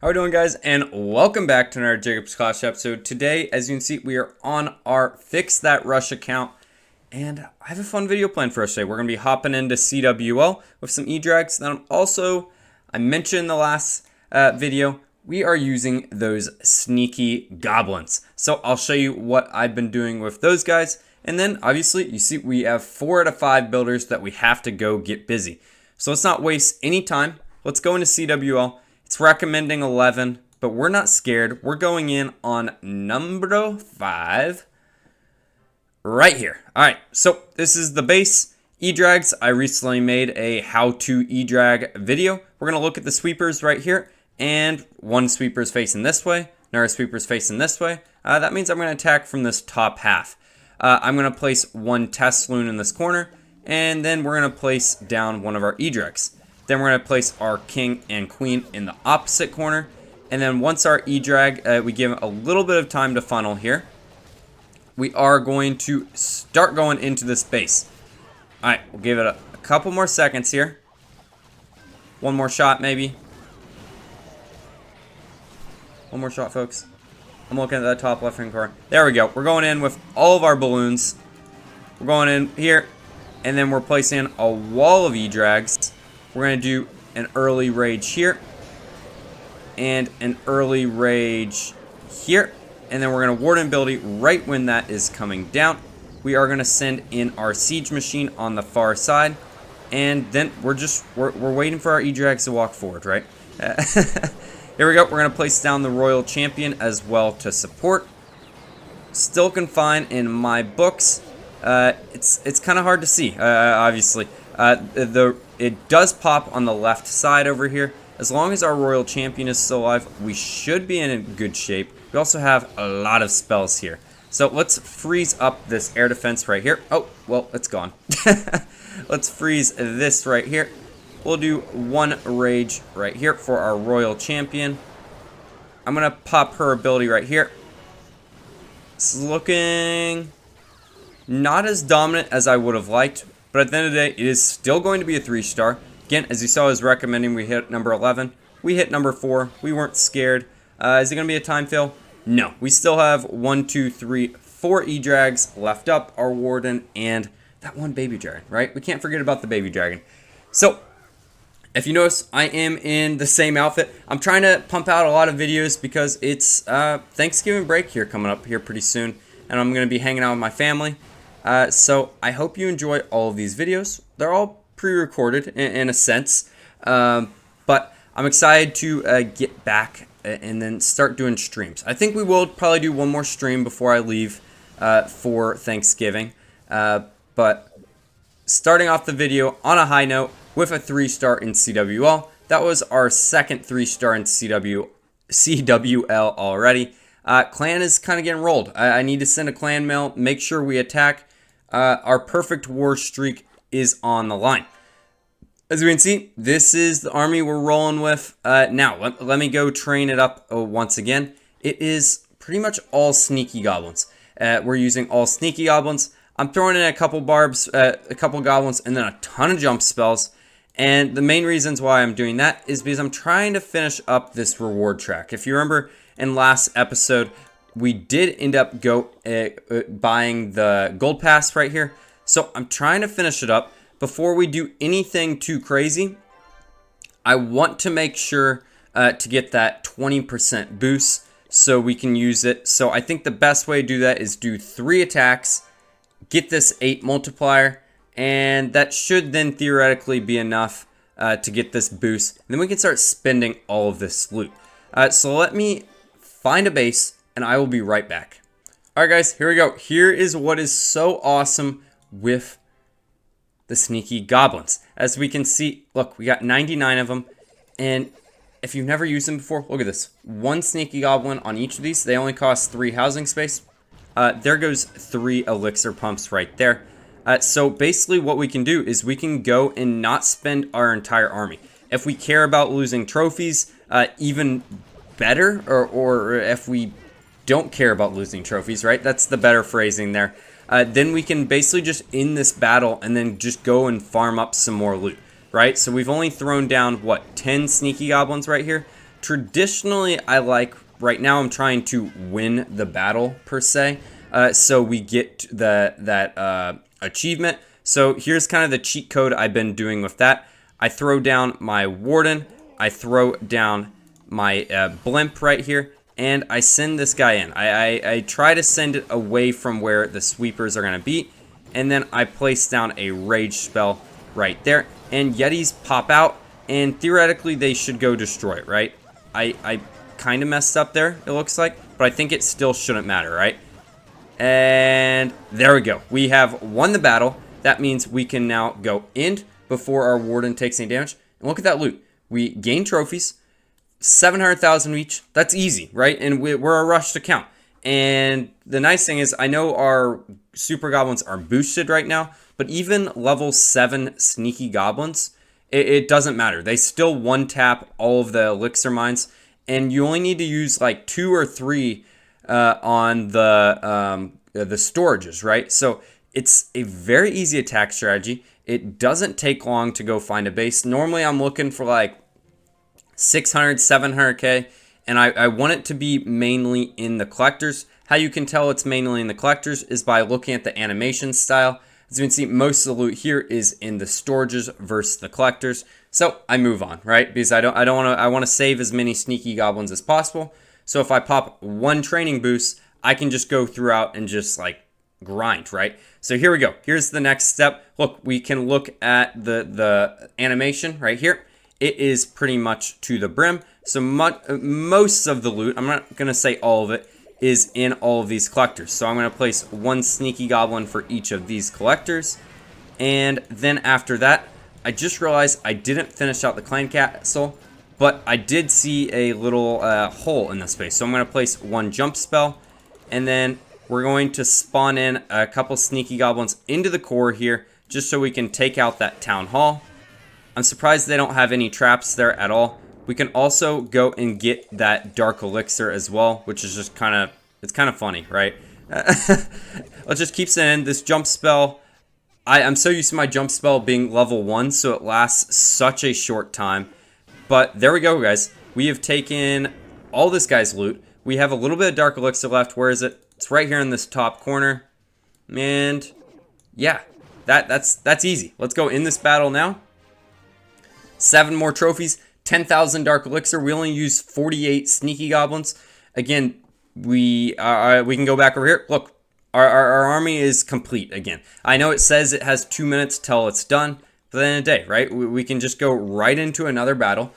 How are we doing, guys? And welcome back to another Jacob's Clash episode. Today, as you can see, we are on our Fix That Rush account, and I have a fun video planned for us today. We're going to be hopping into CWL with some E-Drags. Then I mentioned in the last video, we are using those sneaky goblins. So I'll show you what I've been doing with those guys. And then, obviously, you see we have 4 out of 5 builders that we have to go get busy. So let's not waste any time. Let's go into CWL. It's recommending 11, but we're not scared. We're going in on number 5 right here. All right, so this is the base E-Drags. I recently made a how-to E-Drag video. We're going to look at the sweepers right here, and one sweeper is facing this way, another sweeper is facing this way. That means I'm going to attack from this top half. I'm going to place one test loon in this corner, and then we're going to place down one of our E-Drags. Then we're going to place our king and queen in the opposite corner. And then once our E-Drag, we give it a little bit of time to funnel here. We are going to start going into this base. All right, we'll give it a couple more seconds here. One more shot, maybe. One more shot, folks. I'm looking at that top left-hand corner. There we go. We're going in with all of our balloons. We're going in here. And then we're placing a wall of E-Drags. We're going to do an early rage here and an early rage here. And then we're going to warden ability right when that is coming down. We are going to send in our siege machine on the far side. And then we're waiting for our E-Drags to walk forward, right? Here we go. We're going to place down the royal champion as well to support. Still confined in my books. It's kind of hard to see, obviously. It does pop on the left side over here. As long as our royal champion is still alive, we should be in good shape. We also have a lot of spells here. So let's freeze up this air defense right here. Oh, well, it's gone. Let's freeze this right here. We'll do one rage right here for our royal champion. I'm going to pop her ability right here. It's looking not as dominant as I would have liked. But at the end of the day, it is still going to be a 3-star. Again, as you saw, I was recommending we hit number 11. We hit number 4. We weren't scared. Is it going to be a time fail? No. We still have 1, 2, 3, 4 E-Drags left up, our warden, and that one baby dragon, right? We can't forget about the baby dragon. So, if you notice, I am in the same outfit. I'm trying to pump out a lot of videos because it's Thanksgiving break here coming up here pretty soon. And I'm going to be hanging out with my family. So I hope you enjoy all of these videos. They're all pre-recorded in a sense, but I'm excited to get back and then start doing streams. I think we will probably do one more stream before I leave for Thanksgiving, but starting off the video on a high note with a 3-star in CWL. That was our second 3-star in CWL already. Clan is kind of getting rolled. I need to send a clan mail, make sure we attack. Our perfect war streak is on the line. As we can see, this is the army we're rolling with. Now, let me go train it up once again. It is pretty much all sneaky goblins. We're using all sneaky goblins. I'm throwing in a couple barbs, a couple goblins, and then a ton of jump spells. And the main reasons why I'm doing that is because I'm trying to finish up this reward track. If you remember in last episode, we did end up buying the gold pass right here. So I'm trying to finish it up. Before we do anything too crazy, I want to make sure to get that 20% boost so we can use it. So I think the best way to do that is do 3 attacks, get this 8 multiplier, and that should then theoretically be enough to get this boost. And then we can start spending all of this loot. So let me find a base, and I will be right back. All right, guys, here we go. Here is what is so awesome with the sneaky goblins. As we can see, look, we got 99 of them. And if you've never used them before, look at this. 1 sneaky goblin on each of these. They only cost 3 housing space. There goes 3 elixir pumps right there. So basically what we can do is we can go and not spend our entire army. If we care about losing trophies, even better, or if we don't care about losing trophies, right? That's the better phrasing there. Then we can basically just end this battle and then just go and farm up some more loot, right? So we've only thrown down, what, 10 sneaky goblins right here? traditionally, right now I'm trying to win the battle, per se. So we get that achievement. So here's kind of the cheat code I've been doing with that. I throw down my warden. I throw down my blimp right here. And I send this guy in. I try to send it away from where the sweepers are going to be. And then I place down a rage spell right there. And Yetis pop out. And theoretically, they should go destroy it, right? I kind of messed up there, it looks like. But I think it still shouldn't matter, right? And there we go. We have won the battle. That means we can now go in before our warden takes any damage. And look at that loot. We gain trophies. 700,000 each. That's easy, right? And we're a rush to count. And the nice thing is, I know our super goblins are boosted right now, but even level 7 sneaky goblins, it doesn't matter. They still one tap all of the elixir mines, and you only need to use like 2 or 3 on the storages, right? So it's a very easy attack strategy. It doesn't take long to go find a base. Normally, I'm looking for like 600, 700k, and I want it to be mainly in the collectors. How you can tell it's mainly in the collectors is by looking at the animation style. As you can see, most of the loot here is in the storages versus the collectors. So I move on, right? Because I want to save as many sneaky goblins as possible. So if I pop one training boost, I can just go throughout and just like grind, right? So here we go. Here's the next step. Look, we can look at the animation right here. It is pretty much to the brim. So most of the loot, I'm not going to say all of it, is in all of these collectors. So I'm going to place one sneaky goblin for each of these collectors. And then after that, I just realized I didn't finish out the clan castle, but I did see a little hole in the space. So I'm going to place one jump spell, and then we're going to spawn in a couple sneaky goblins into the core here, just so we can take out that town hall. I'm surprised they don't have any traps there at all. We can also go and get that dark elixir as well, which is just it's kind of funny, right? Let's just keep saying this jump spell. I'm so used to my jump spell being level 1, so it lasts such a short time. But there we go, guys. We have taken all this guy's loot. We have a little bit of dark elixir left. Where is it? It's right here in this top corner. And yeah, that's easy. Let's go in this battle now. 7 more trophies, 10,000 dark elixir. We only use 48 sneaky goblins. Again, we can go back over here. Look, our army is complete again. I know it says it has 2 minutes till it's done, but at the end of the day, right? We can just go right into another battle,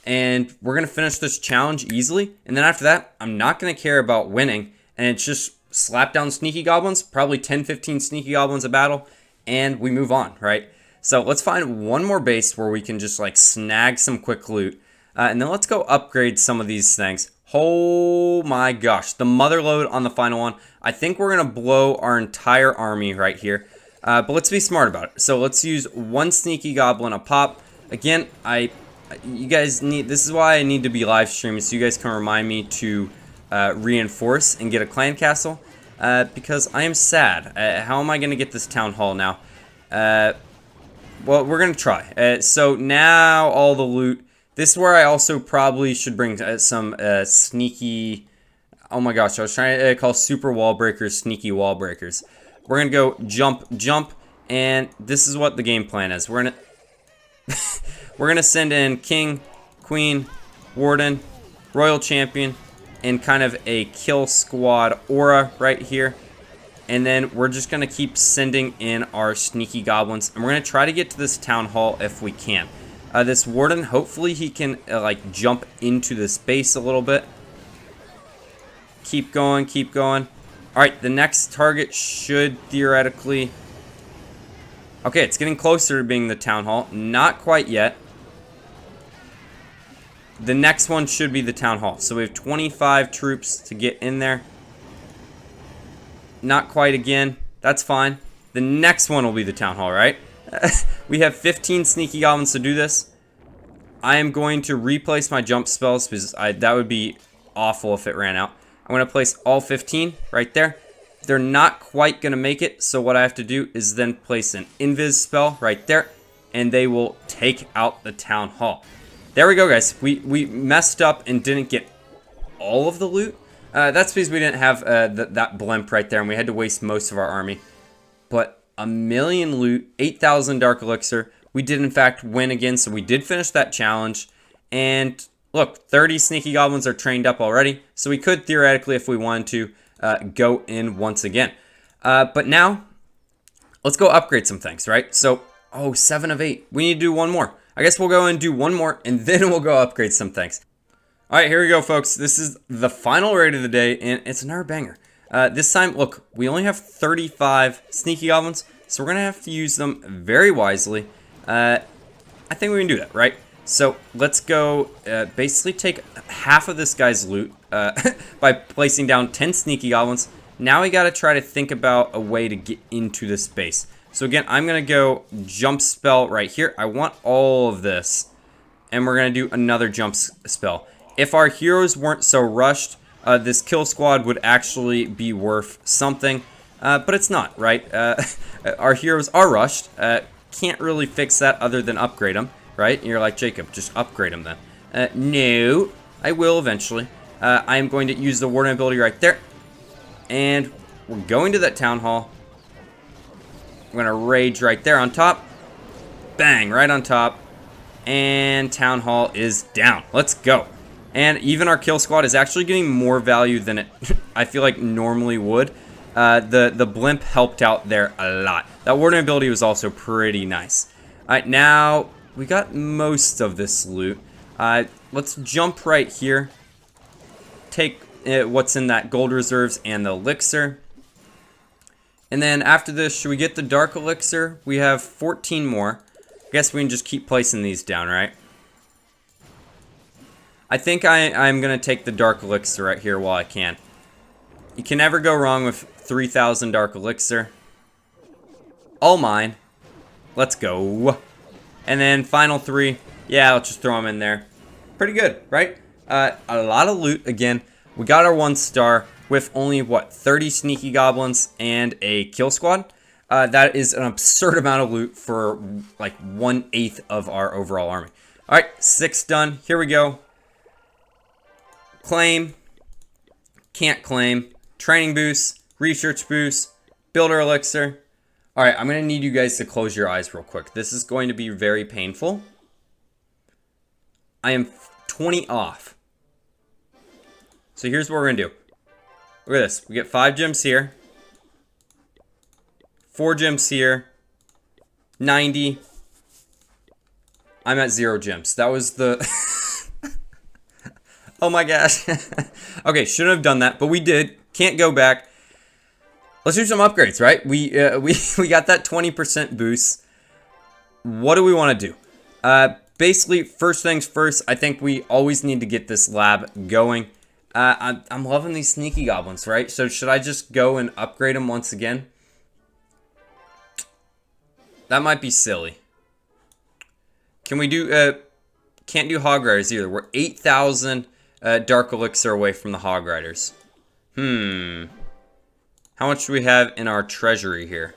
and we're going to finish this challenge easily. And then after that, I'm not going to care about winning, and it's just slap down sneaky goblins, probably 10, 15 sneaky goblins a battle, and we move on, right? So let's find one more base where we can just like snag some quick loot. And then let's go upgrade some of these things. Oh my gosh, the mother load on the final one. I think we're going to blow our entire army right here. But let's be smart about it. So let's use one sneaky goblin a pop. Again, you guys need, this is why I need to be live streaming, so you guys can remind me to reinforce and get a clan castle. Because I am sad. How am I going to get this town hall now? Well, we're going to try. So now all the loot. This is where I also probably should bring some sneaky... Oh my gosh, I was trying to call super wall breakers sneaky wall breakers. We're going to go jump, jump, and this is what the game plan is. We're going to send in king, queen, warden, royal champion, and kind of a kill squad aura right here. And then we're just going to keep sending in our sneaky goblins. And we're going to try to get to this town hall if we can. This warden, hopefully he can like jump into this base a little bit. Keep going, keep going. Alright, the next target should theoretically... Okay, it's getting closer to being the town hall. Not quite yet. The next one should be the town hall. So we have 25 troops to get in there. Not quite again. That's fine. The next one will be the town hall, right? We have 15 sneaky goblins to do this. I am going to replace my jump spells because that would be awful if it ran out. I'm going to place all 15 right there. They're not quite going to make it, so what I have to do is then place an invis spell right there, and they will take out the town hall. There we go, guys. We messed up and didn't get all of the loot. That's because we didn't have that blimp right there, and we had to waste most of our army. But 1,000,000 loot, 8,000 dark elixir. We did, in fact, win again, so we did finish that challenge. And look, 30 sneaky goblins are trained up already, so we could theoretically, if we wanted to, go in once again. But now, let's go upgrade some things, right? So, 7 of 8. We need to do one more. I guess we'll go and do one more, and then we'll go upgrade some things. All right, here we go, folks. This is the final raid of the day, and it's another banger. This time, look, we only have 35 sneaky goblins, so we're going to have to use them very wisely. I think we can do that, right? So let's go basically take half of this guy's loot by placing down 10 sneaky goblins. Now we got to try to think about a way to get into this base. So again, I'm going to go jump spell right here. I want all of this, and we're going to do another jump spell. If our heroes weren't so rushed, this kill squad would actually be worth something, but it's not, right? Our heroes are rushed. Can't really fix that other than upgrade them, right? And you're like, Jacob, just upgrade them then. No, I will eventually. I am going to use the warden ability right there, and we're going to that town hall. We're going to rage right there on top. Bang, right on top. And town hall is down. Let's go. And even our kill squad is actually getting more value than it, I feel like, normally would. The blimp helped out there a lot. That warden ability was also pretty nice. All right, now we got most of this loot. Let's jump right here. Take what's in that gold reserves and the elixir. And then after this, should we get the dark elixir? We have 14 more. I guess we can just keep placing these down, right? I think I'm going to take the dark elixir right here while I can. You can never go wrong with 3,000 dark elixir. All mine. Let's go. And then final 3. Yeah, I'll just throw them in there. Pretty good, right? A lot of loot again. We got our 1 star with only, what, 30 sneaky goblins and a kill squad. That is an absurd amount of loot for like 1/8 of our overall army. All right, 6 done. Here we go. Claim. Can't claim. Training boost. Research boost. Builder elixir. All right, I'm going to need you guys to close your eyes real quick. This is going to be very painful. I am 20 off. So here's what we're going to do. Look at this. We get 5 gems here. 4 gems here. 90. I'm at 0 gems. That was the... Oh my gosh. Okay, shouldn't have done that, but we did. Can't go back. Let's do some upgrades, right? We got that 20% boost. What do we want to do? Basically, first things first, I think we always need to get this lab going. I'm loving these sneaky goblins, right? So should I just go and upgrade them once again? That might be silly. Can we do, can't do hog riders either. We're 8,000 dark elixir away from the hog riders. How much do we have in our treasury here?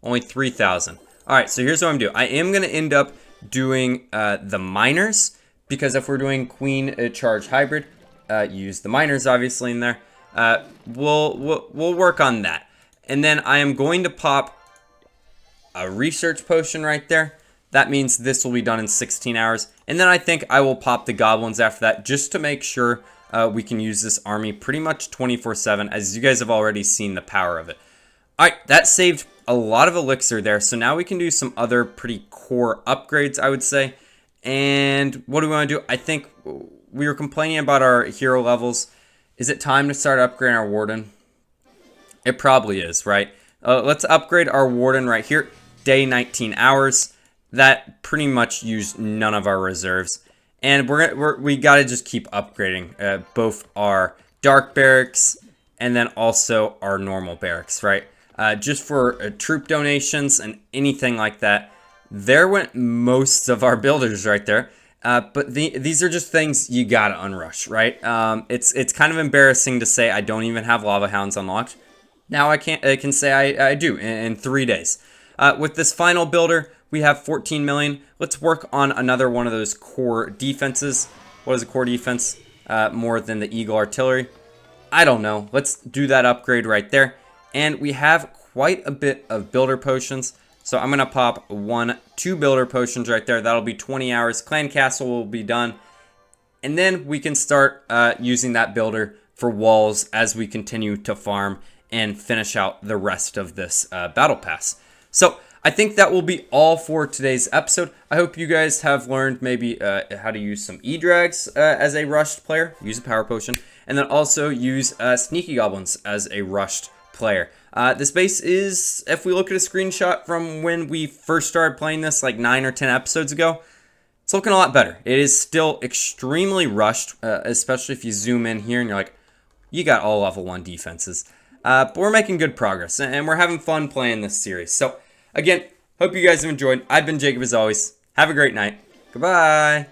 Only 3,000. All right, so here's what I'm doing. I am going to end up doing the miners, because if we're doing queen charge hybrid, use the miners obviously in there. We'll work on that. And then I am going to pop a research potion right there. That means this will be done in 16 hours. And then I think I will pop the goblins after that, just to make sure we can use this army pretty much 24/7, as you guys have already seen the power of it. All right, that saved a lot of elixir there. So now we can do some other pretty core upgrades, I would say. And what do we want to do? I think we were complaining about our hero levels. Is it time to start upgrading our warden? It probably is, right? Let's upgrade our warden right here. Day 19 hours. That pretty much used none of our reserves. And we got to just keep upgrading both our dark barracks and then also our normal barracks, right? Just for troop donations and anything like that. There went most of our builders right there. But these are just things you got to unrush, right? It's kind of embarrassing to say I don't even have lava hounds unlocked. Now I can say I do in 3 days. With this final builder, We have 14 million. Let's work on another one of those core defenses. What is a core defense? More than the Eagle Artillery? I don't know. Let's do that upgrade right there. And we have quite a bit of builder potions. So I'm going to pop 2 builder potions right there. That'll be 20 hours. Clan Castle will be done. And then we can start using that builder for walls as we continue to farm and finish out the rest of this battle pass. So I think that will be all for today's episode. I hope you guys have learned maybe how to use some E-Drags as a rushed player. Use a power potion. And then also use Sneaky Goblins as a rushed player. This base is, if we look at a screenshot from when we first started playing this like 9 or 10 episodes ago, it's looking a lot better. It is still extremely rushed, especially if you zoom in here and you're like, you got all level 1 defenses. But we're making good progress, and we're having fun playing this series. So, again, hope you guys have enjoyed. I've been Jacob as always. Have a great night. Goodbye.